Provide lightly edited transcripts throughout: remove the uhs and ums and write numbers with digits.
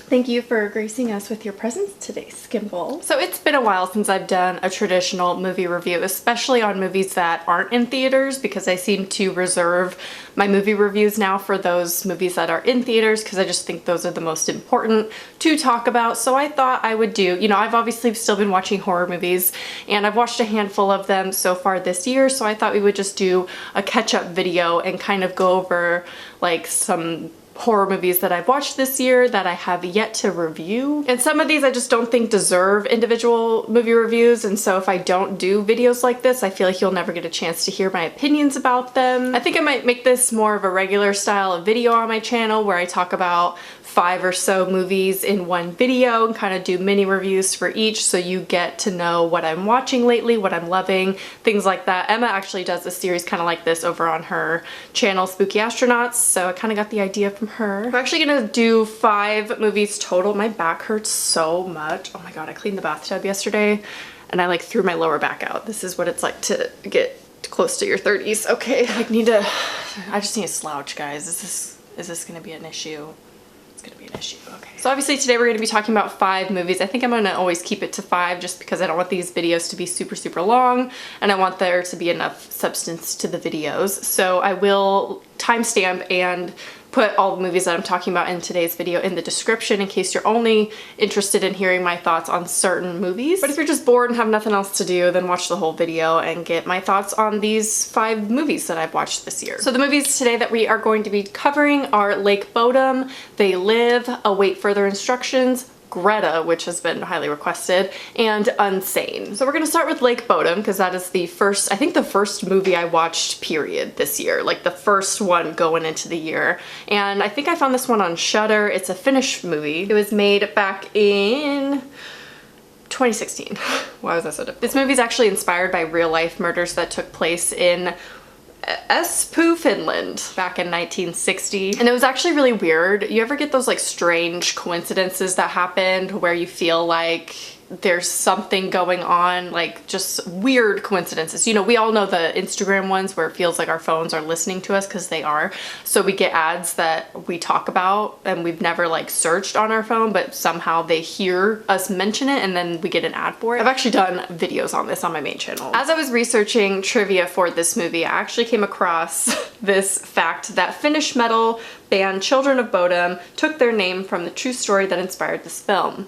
Thank you for gracing us with your presence today, Skimble. So it's been a while since I've done a traditional movie review, especially on movies that aren't in theaters, because I seem to reserve my movie reviews now for those movies that are in theaters, because I just think those are the most important to talk about. So I thought I would do, I've obviously still been watching horror movies, and I've watched a handful of them so far this year, so I thought we would just do a catch-up video and kind of go over like some horror movies that I've watched this year that I have yet to review. And some of these I just don't think deserve individual movie reviews, and so if I don't do videos like this, I feel like you'll never get a chance to hear my opinions about them. I think I might make this more of a regular style of video on my channel where I talk about 5 or so movies in one video and kind of do mini reviews for each, so you get to know what I'm watching lately, what I'm loving, things like that. Emma actually does a series kind of like this over on her channel, Spooky Astronauts, so I kind of got the idea from her. We're actually gonna do 5 movies total. My back hurts so much. Oh my god, I cleaned the bathtub yesterday and I like threw my lower back out. This is what it's like to get close to your 30s. Okay, I just need a slouch, guys. Is this gonna be an issue? It's gonna be an issue. Okay. So obviously today we're gonna be talking about 5 movies. I think I'm gonna always keep it to 5 just because I don't want these videos to be super long, and I want there to be enough substance to the videos. So I will timestamp and put all the movies that I'm talking about in today's video in the description in case you're only interested in hearing my thoughts on certain movies. But if you're just bored and have nothing else to do, then watch the whole video and get my thoughts on these 5 movies that I've watched this year. So the movies today that we are going to be covering are Lake Bodom, They Live, Await Further Instructions, Greta, which has been highly requested, and Unsane. So we're gonna start with Lake Bodom because that is the first, I think the first movie I watched period this year, like the first one going into the year. And I think I found this one on Shudder. It's a Finnish movie. It was made back in 2016. Why was I so different? This movie is actually inspired by real life murders that took place in Espoo, Finland back in 1960. And it was actually really weird. You ever get those like strange coincidences that happened where you feel like there's something going on, like just weird coincidences. We all know the Instagram ones where it feels like our phones are listening to us, because they are. So we get ads that we talk about and we've never like searched on our phone, but somehow they hear us mention it and then we get an ad for it. I've actually done videos on this on my main channel. As I was researching trivia for this movie, I actually came across this fact that Finnish metal band Children of Bodom took their name from the true story that inspired this film.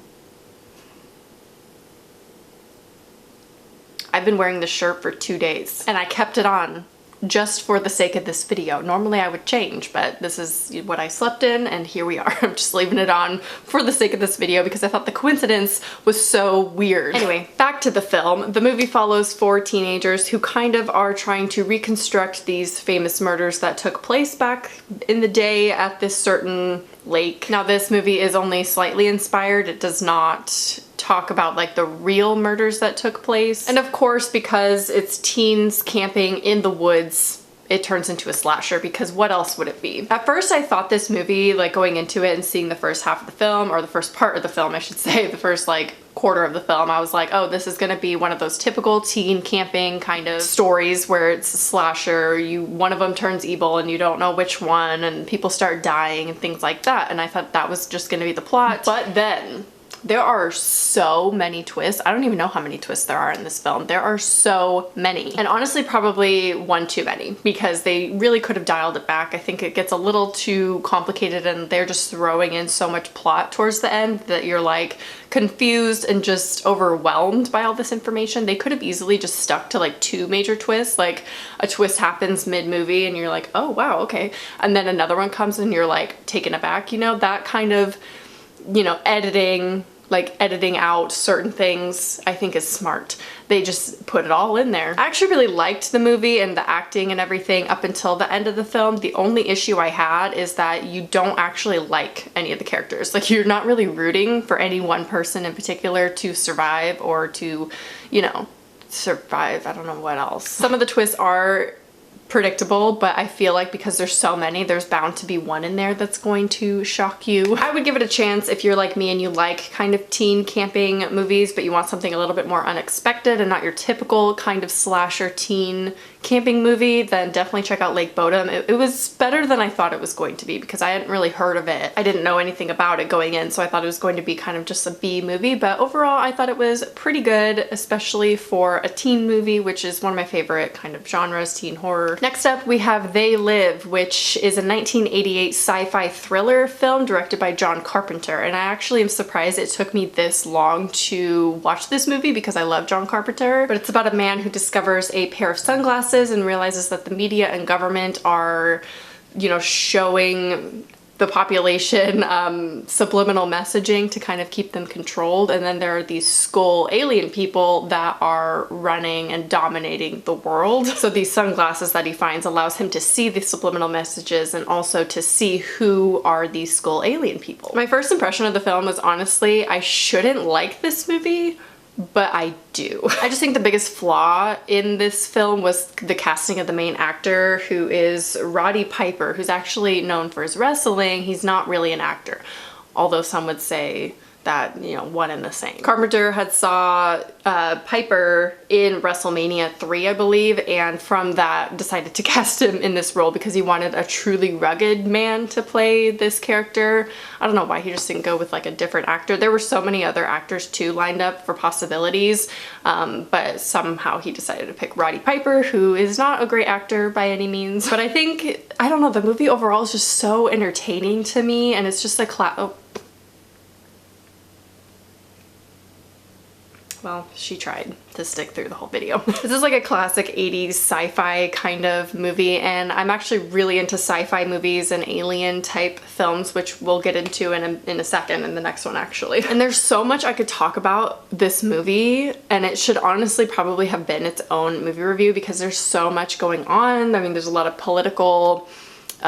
I've been wearing this shirt for 2 days and I kept it on just for the sake of this video. Normally I would change, but this is what I slept in and here we are. I'm just leaving it on for the sake of this video because I thought the coincidence was so weird. Anyway, back to the film. The movie follows 4 teenagers who kind of are trying to reconstruct these famous murders that took place back in the day at this certain lake. Now this movie is only slightly inspired. It does not talk about like the real murders that took place. And of course, because it's teens camping in the woods, it turns into a slasher, because what else would it be? At first I thought this movie, like going into it and seeing the first half of the film, or the first part of the film I should say, the first like quarter of the film, I was like, oh, this is gonna be one of those typical teen camping kind of stories where it's a slasher, one of them turns evil and you don't know which one, and people start dying and things like that. And I thought that was just gonna be the plot. But then there are so many twists. I don't even know how many twists there are in this film. There are so many. And honestly, probably one too many, because they really could have dialed it back. I think it gets a little too complicated and they're just throwing in so much plot towards the end that you're like confused and just overwhelmed by all this information. They could have easily just stuck to like 2 major twists. Like a twist happens mid-movie and you're like, oh wow, okay. And then another one comes and you're like taken aback, that kind of, editing out certain things, I think is smart. They just put it all in there. I actually really liked the movie and the acting and everything up until the end of the film. The only issue I had is that you don't actually like any of the characters. Like, you're not really rooting for any one person in particular to survive or to, survive. I don't know what else. Some of the twists are predictable, but I feel like because there's so many, there's bound to be one in there that's going to shock you. I would give it a chance if you're like me and you like kind of teen camping movies, but you want something a little bit more unexpected and not your typical kind of slasher teen camping movie, then definitely check out Lake Bodom. It was better than I thought it was going to be because I hadn't really heard of it. I didn't know anything about it going in, so I thought it was going to be kind of just a B movie, but overall I thought it was pretty good, especially for a teen movie, which is one of my favorite kind of genres, teen horror. Next up we have They Live, which is a 1988 sci-fi thriller film directed by John Carpenter, and I actually am surprised it took me this long to watch this movie because I love John Carpenter. But it's about a man who discovers a pair of sunglasses and realizes that the media and government are, you know, showing the population subliminal messaging to kind of keep them controlled, and then there are these skull alien people that are running and dominating the world. So these sunglasses that he finds allows him to see the subliminal messages and also to see who are these skull alien people. My first impression of the film was honestly, I shouldn't like this movie, but I do. I just think the biggest flaw in this film was the casting of the main actor, who is Roddy Piper, who's actually known for his wrestling. He's not really an actor, although some would say that, you know, one and the same. Carpenter had saw Piper in WrestleMania 3, I believe, and from that decided to cast him in this role because he wanted a truly rugged man to play this character. I don't know why he just didn't go with like a different actor. There were so many other actors too lined up for possibilities, but somehow he decided to pick Roddy Piper, who is not a great actor by any means. But I think, I don't know, the movie overall is just so entertaining to me, and it's just a well, she tried to stick through the whole video. This is like a classic 80s sci-fi kind of movie, and I'm actually really into sci-fi movies and alien type films, which we'll get into in a second in the next one actually. And there's so much I could talk about this movie, and it should honestly probably have been its own movie review because there's so much going on. I mean, there's a lot of political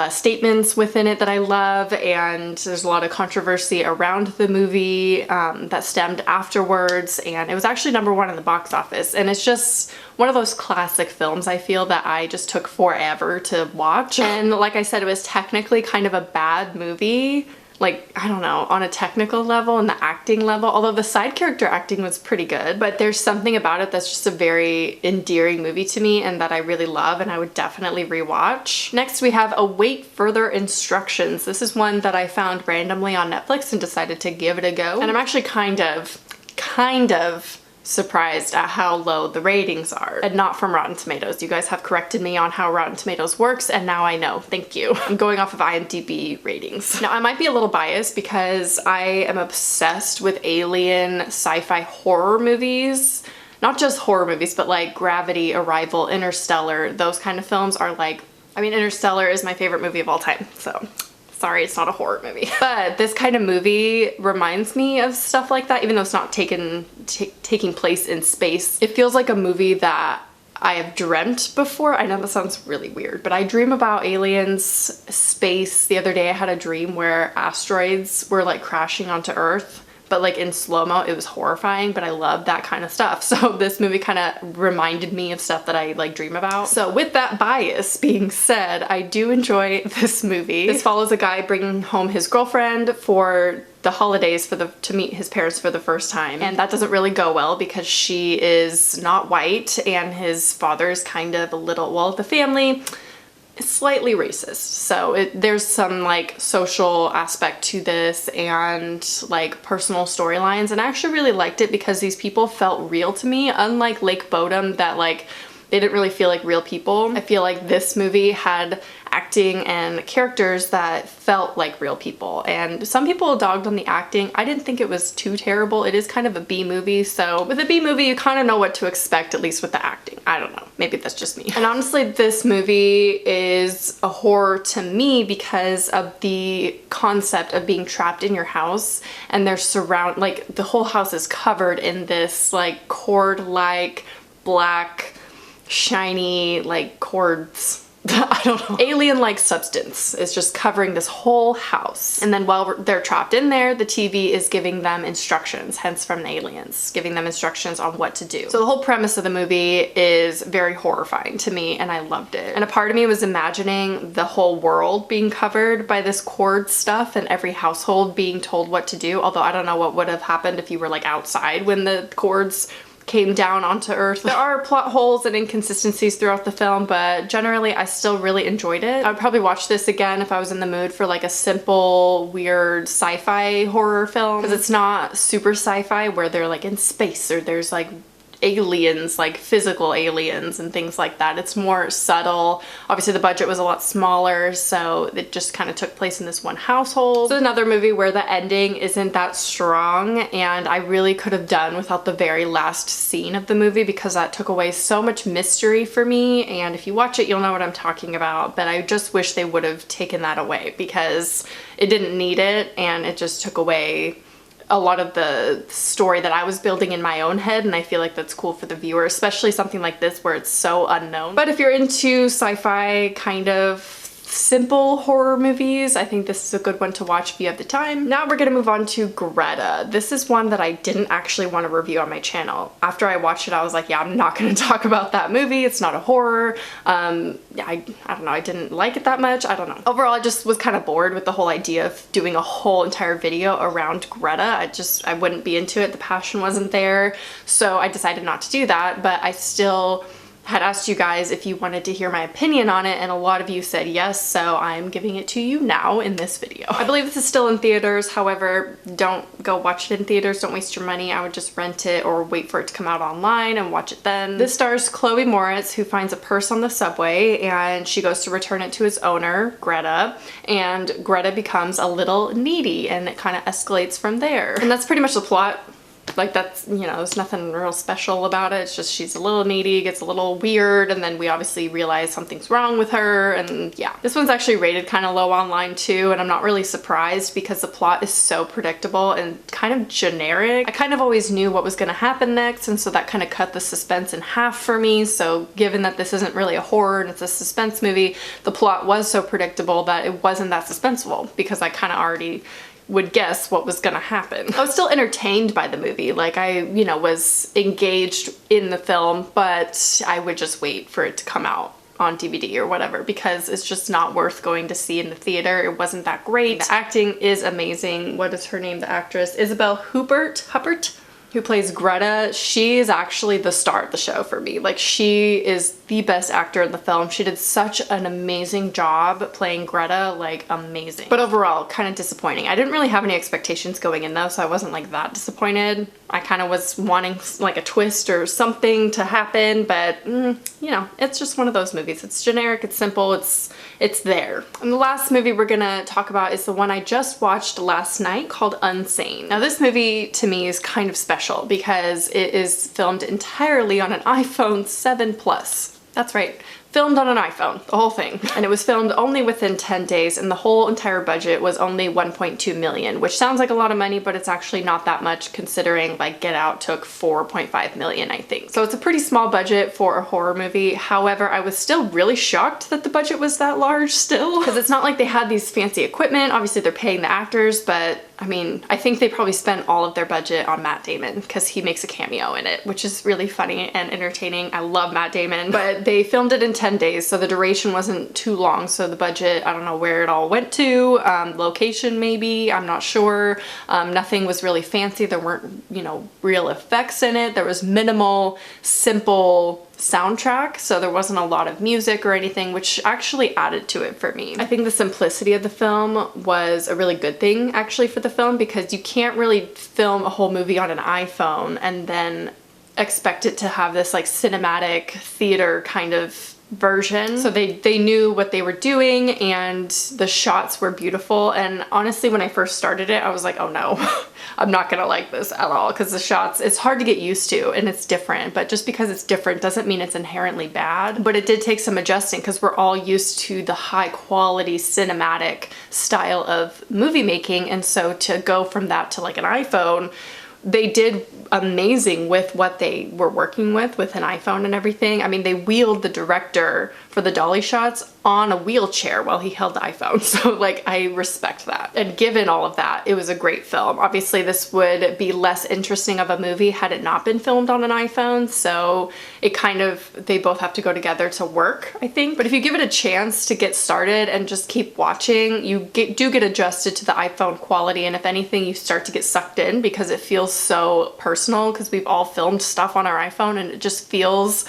statements within it that I love, and there's a lot of controversy around the movie that stemmed afterwards, and it was actually #1 in the box office, and it's just one of those classic films I feel that I just took forever to watch. And like I said, it was technically kind of a bad movie, like, I don't know, on a technical level and the acting level, although the side character acting was pretty good, but there's something about it that's just a very endearing movie to me and that I really love, and I would definitely rewatch. Next we have Await Further Instructions. This is one that I found randomly on Netflix and decided to give it a go, and I'm actually kind of surprised at how low the ratings are, and not from Rotten Tomatoes. You guys have corrected me on how Rotten Tomatoes works, and now I know. Thank you. I'm going off of IMDb ratings. Now, I might be a little biased because I am obsessed with alien sci-fi horror movies. Not just horror movies, but like Gravity, Arrival, Interstellar. Those kind of films are like, I mean, Interstellar is my favorite movie of all time, so sorry, it's not a horror movie. But this kind of movie reminds me of stuff like that, even though it's not taking place in space. It feels like a movie that I have dreamt before. I know that sounds really weird, but I dream about aliens, space. The other day I had a dream where asteroids were like crashing onto Earth, but like in slow-mo. It was horrifying, but I love that kind of stuff. So this movie kind of reminded me of stuff that I like dream about. So with that bias being said, I do enjoy this movie. This follows a guy bringing home his girlfriend for the holidays to meet his parents for the first time, and that doesn't really go well because she is not white and his father is kind of a little, well, the family is slightly racist. So there's some like social aspect to this and like personal storylines, and I actually really liked it because these people felt real to me, unlike Lake Bodom that like they didn't really feel like real people. I feel like this movie had acting and characters that felt like real people, and some people dogged on the acting. I didn't think it was too terrible. It is kind of a B movie, so with a B movie you kind of know what to expect, at least with the acting. I don't know, maybe that's just me. And honestly, this movie is a horror to me because of the concept of being trapped in your house, and they're like the whole house is covered in this like cord-like black shiny like cords. I don't know. Alien-like substance is just covering this whole house. And then while they're trapped in there, the TV is giving them instructions, hence from the aliens, giving them instructions on what to do. So the whole premise of the movie is very horrifying to me, and I loved it. And a part of me was imagining the whole world being covered by this cord stuff and every household being told what to do, although I don't know what would have happened if you were like outside when the cords came down onto earth. There are plot holes and inconsistencies throughout the film, but generally I still really enjoyed it. I would probably watch this again if I was in the mood for like a simple, weird sci-fi horror film, because it's not super sci-fi where they're like in space or there's like aliens, like physical aliens and things like that. It's more subtle. Obviously the budget was a lot smaller, so it just kind of took place in this one household. It's another movie where the ending isn't that strong, and I really could have done without the very last scene of the movie because that took away so much mystery for me, and if you watch it you'll know what I'm talking about, but I just wish they would have taken that away because it didn't need it and it just took away a lot of the story that I was building in my own head, and I feel like that's cool for the viewer, especially something like this where it's so unknown. But if you're into sci-fi kind of simple horror movies, I think this is a good one to watch if you have the time. Now we're gonna move on to Greta. This is one that I didn't actually want to review on my channel. After I watched it I was like, yeah, I'm not gonna talk about that movie. It's not a horror. I don't know, I didn't like it that much. I don't know. Overall I just was kind of bored with the whole idea of doing a whole entire video around Greta. I wouldn't be into it. The passion wasn't there, so I decided not to do that, but I still had asked you guys if you wanted to hear my opinion on it, and a lot of you said yes, so I'm giving it to you now in this video. I believe this is still in theaters, however, don't go watch it in theaters, don't waste your money. I would just rent it or wait for it to come out online and watch it then. This stars Chloe Moritz, who finds a purse on the subway and she goes to return it to his owner, Greta, and Greta becomes a little needy and it kind of escalates from there. And that's pretty much the plot. Like that's, you know, there's nothing real special about it. It's just she's a little needy, gets a little weird, and then we obviously realize something's wrong with her, and yeah. This one's actually rated kind of low online too, and I'm not really surprised because the plot is so predictable and kind of generic. I kind of always knew what was going to happen next, and so that kind of cut the suspense in half for me. So given that this isn't really a horror and it's a suspense movie, the plot was so predictable that it wasn't that suspenseful because I kind of already would guess what was gonna happen. I was still entertained by the movie. Like I, you know, was engaged in the film, but I would just wait for it to come out on DVD or whatever because it's just not worth going to see in the theater. It wasn't that great. The acting is amazing. What is her name, the actress? Isabelle Huppert, who plays Greta. She is actually the star of the show for me. Like she is the best actor in the film. She did such an amazing job playing Greta, like amazing. But overall, kind of disappointing. I didn't really have any expectations going in though, so I wasn't like that disappointed. I kind of was wanting like a twist or something to happen, but you know, it's just one of those movies. It's generic, it's simple, it's there. And the last movie we're gonna talk about is the one I just watched last night called Unsane. Now this movie to me is kind of special because it is filmed entirely on an iPhone 7 Plus. That's right. Filmed on an iPhone, the whole thing. And it was filmed only within 10 days and the whole entire budget was only 1.2 million, which sounds like a lot of money, but it's actually not that much considering like Get Out took 4.5 million, I think. So it's a pretty small budget for a horror movie. However, I was still really shocked that the budget was that large still, because it's not like they had these fancy equipment. Obviously they're paying the actors, but I mean, I think they probably spent all of their budget on Matt Damon because he makes a cameo in it, which is really funny and entertaining. I love Matt Damon, but they filmed it in 10 days, so the duration wasn't too long. So the budget, I don't know where it all went to. Location maybe, I'm not sure. Nothing was really fancy. There weren't, you know, real effects in it. There was minimal, simple soundtrack, so there wasn't a lot of music or anything, which actually added to it for me. I think the simplicity of the film was a really good thing actually for the film, because you can't really film a whole movie on an iPhone and then expect it to have this like cinematic theater kind of version. So they knew what they were doing and the shots were beautiful, and honestly when I first started it I was like, oh no, I'm not gonna like this at all, because the shots, it's hard to get used to and it's different, but just because it's different doesn't mean it's inherently bad. But it did take some adjusting because we're all used to the high quality cinematic style of movie making, and so to go from that to like an iPhone, they did amazing with what they were working with an iPhone and everything. I mean, they wheeled the director for the dolly shots on a wheelchair while he held the iPhone. So like, I respect that. And given all of that, it was a great film. Obviously this would be less interesting of a movie had it not been filmed on an iPhone. So it kind of, they both have to go together to work, I think. But if you give it a chance to get started and just keep watching, you do get adjusted to the iPhone quality. And if anything, you start to get sucked in because it feels so personal, because we've all filmed stuff on our iPhone and it just feels,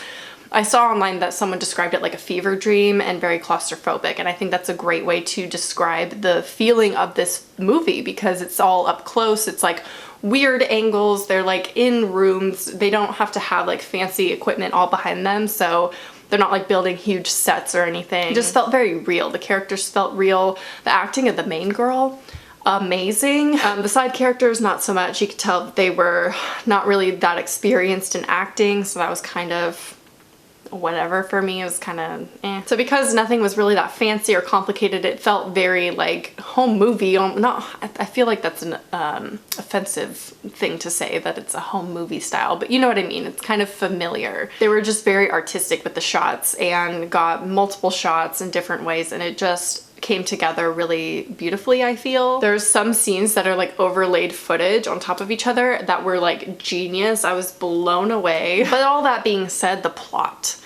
I saw online that someone described it like a fever dream and very claustrophobic, and I think that's a great way to describe the feeling of this movie, because it's all up close. It's like weird angles, they're like in rooms, they don't have to have like fancy equipment all behind them, so they're not like building huge sets or anything. It just felt very real. The characters felt real. The acting of the main girl, amazing. The side characters, not so much. You could tell that they were not really that experienced in acting, so that was kind of whatever for me. It was kind of eh. So because nothing was really that fancy or complicated, it felt very like home movie. Not, I feel like that's an offensive thing to say, that it's a home movie style, but you know what I mean. It's kind of familiar. They were just very artistic with the shots and got multiple shots in different ways, and it just came together really beautifully, I feel. There's some scenes that are like overlaid footage on top of each other that were like genius. I was blown away. But all that being said, the plot,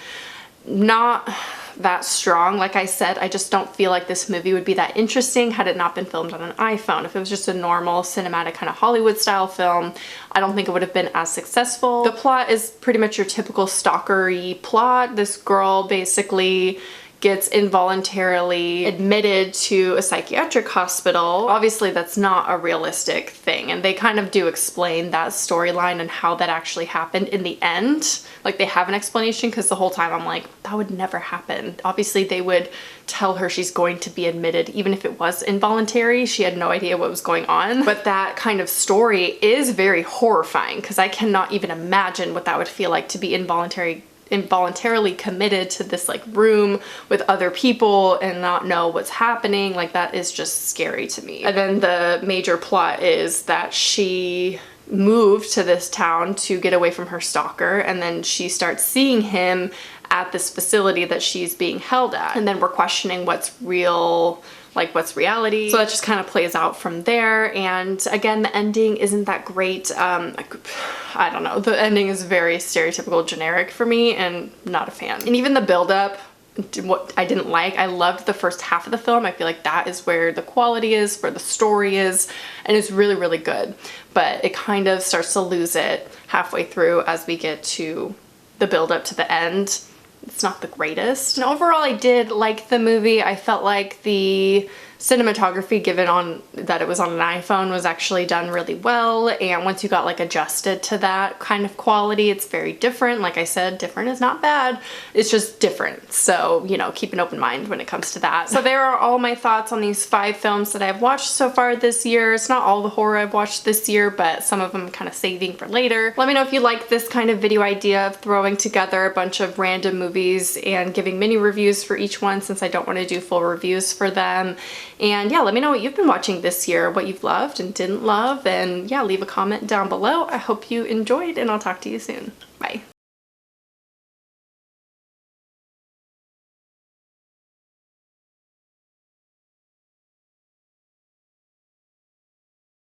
not that strong. Like I said, I just don't feel like this movie would be that interesting had it not been filmed on an iPhone. If it was just a normal cinematic kind of Hollywood style film, I don't think it would have been as successful. The plot is pretty much your typical stalker-y plot. This girl basically gets involuntarily admitted to a psychiatric hospital. Obviously that's not a realistic thing, and they kind of do explain that storyline and how that actually happened in the end. Like, they have an explanation, because the whole time I'm like, that would never happen. Obviously they would tell her she's going to be admitted even if it was involuntary. She had no idea what was going on. But that kind of story is very horrifying, because I cannot even imagine what that would feel like to be involuntarily committed to this like room with other people and not know what's happening. Like, that is just scary to me. And then the major plot is that she moved to this town to get away from her stalker, and then she starts seeing him at this facility that she's being held at, and then we're questioning what's real, like what's reality. So that just kind of plays out from there. And again, the ending isn't that great. I don't know, the ending is very stereotypical, generic for me, and not a fan. And even the build-up, what I didn't like. I loved the first half of the film. I feel like that is where the quality is, where the story is, and it's really, really good. But it kind of starts to lose it halfway through as we get to the build-up to the end. It's not the greatest. And overall, I did like the movie. I felt like the cinematography, given on that it was on an iPhone, was actually done really well, and once you got like adjusted to that kind of quality, it's very different. Like I said, different is not bad, it's just different. So, you know, keep an open mind when it comes to that. So there are all my thoughts on these 5 films that I've watched so far this year. It's not all the horror I've watched this year, but some of them I'm kind of saving for later. Let me know if you like this kind of video idea of throwing together a bunch of random movies and giving mini reviews for each one, since I don't want to do full reviews for them. And yeah, let me know what you've been watching this year, what you've loved and didn't love, and yeah, leave a comment down below. I hope you enjoyed, and I'll talk to you soon. Bye.